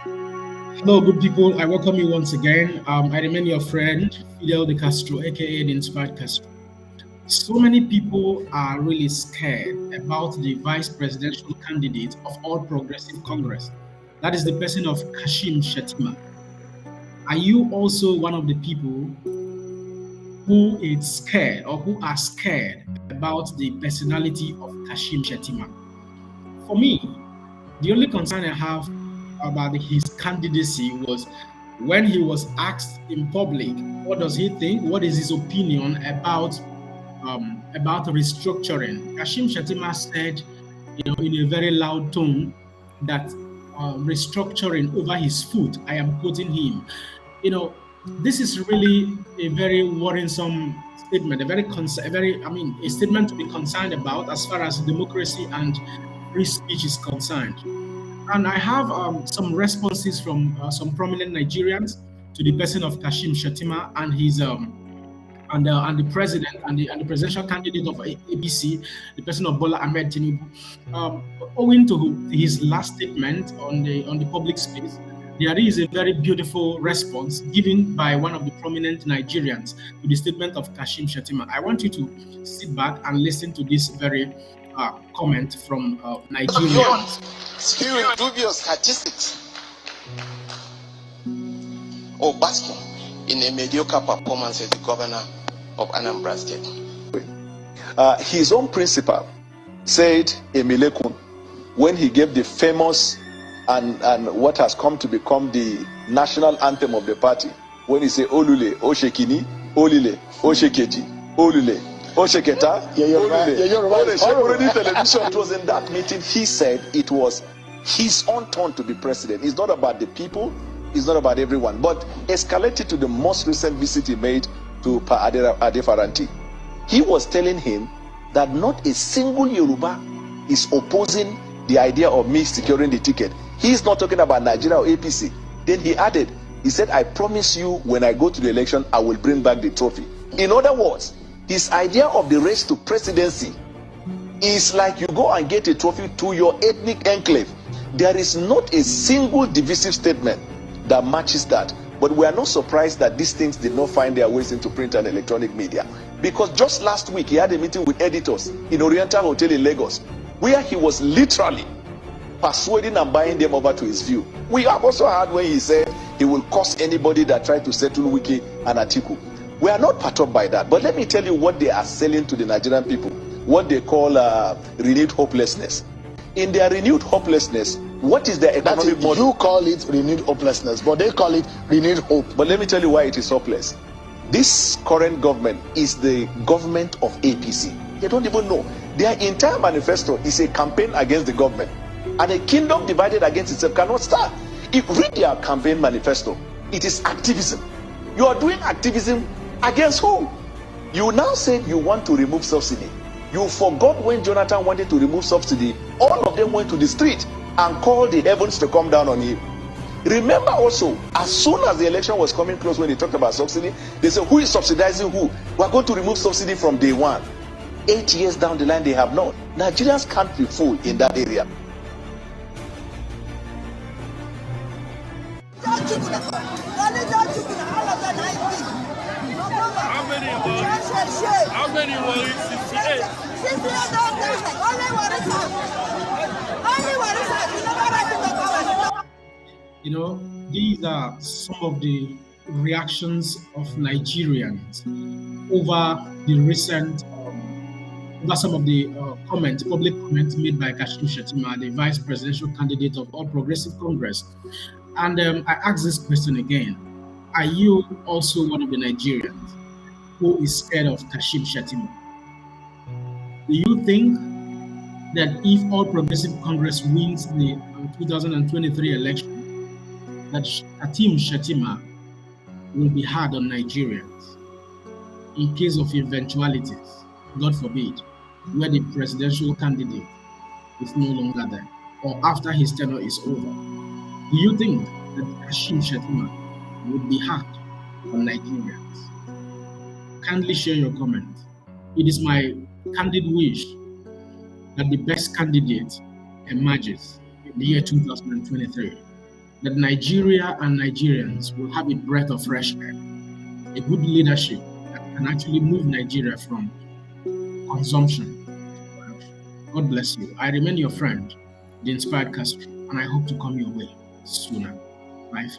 Hello, good people. I welcome you once again. I remain your friend, Fidel de Castro, aka the Inspired Castro. So many people are really scared about the vice presidential candidate of All Progressive Congress. That is the person of KASHIM Shetima. Are you also one of the people who is scared or who are scared about the personality of KASHIM Shetima? For me, the only concern I have about his candidacy was when he was asked in public, what does he think? What is his opinion about restructuring? Kashim Shetima said, in a very loud tone, that restructuring over his foot. I am quoting him. This is really a very worrisome statement, a statement to be concerned about as far as democracy and free speech is concerned. And I have some responses from some prominent Nigerians to the person of Kashim Shetima and his and the president and the presidential candidate of ABC, the person of Bola Ahmed Tinubu. Owing to his last statement on the public space, there is a very beautiful response given by one of the prominent Nigerians to the statement of Kashim Shetima. I want you to sit back and listen to this very comment from Nigerians. Skewing dubious statistics or basking in a mediocre performance as the governor of Anambra State. His own principal said Emilekun when he gave the famous and what has come to become the national anthem of the party, when he said Olule, Oshekini, Olile, Oshekeji, Olule, Osheketa, Olule, television. It was in that meeting he said it was his own turn to be president. It's not about the people, it's not about everyone, but escalated to the most recent visit he made to Pa Adefaranti. He was telling him that not a single Yoruba is opposing the idea of me securing the ticket. He's not talking about Nigeria or APC. Then he added, he said, I promise you when I go to the election, I will bring back the trophy. In other words, his idea of the race to presidency is like you go and get a trophy to your ethnic enclave. There is not a single divisive statement that matches that. But we are not surprised that these things did not find their ways into print and electronic media. Because just last week, he had a meeting with editors in Oriental Hotel in Lagos, where he was literally persuading and buying them over to his view. We have also heard when he said he will curse anybody that tried to settle Wiki and Atiku. We are not perturbed by that. But let me tell you what they are selling to the Nigerian people, what they call renewed hopelessness. In their renewed hopelessness, what is their economic model? You call it renewed hopelessness, but they call it renewed hope. But let me tell you why it is hopeless. This current government is the government of APC. They don't even know. Their entire manifesto is a campaign against the government. And a kingdom divided against itself cannot stand. If you read their campaign manifesto, it is activism. You are doing activism against who? You now said you want to remove subsidy. You forgot when Jonathan wanted to remove subsidy, all of them went to the street and called the heavens to come down on him. Remember also, as soon as the election was coming close, when they talked about subsidy, they said, who is subsidizing who? We are going to remove subsidy from day one. 8 years down the line, they have not. Nigerians can't be fooled in that area. How many were it? 68. 68 these are some of the reactions of Nigerians over the recent, over some of the public comments made by Kashim Shetima, the vice presidential candidate of All Progressive Congress. And I ask this question again. Are you also one of the Nigerians who is scared of Kashim Shetima? Do you think that if All Progressive Congress wins the 2023 election, that Kashim Shetima will be hard on Nigerians in case of eventualities, God forbid, where the presidential candidate is no longer there, or after his tenure is over? Do you think that Kashim Shetima would be hard on Nigerians? Kindly share your comment. It is my candid wish that the best candidate emerges in the year 2023. that Nigeria and Nigerians will have a breath of fresh air, a good leadership that can actually move Nigeria from consumption to production. God bless you. I remain your friend, the inspired Castro, and I hope to come your way sooner. Bye.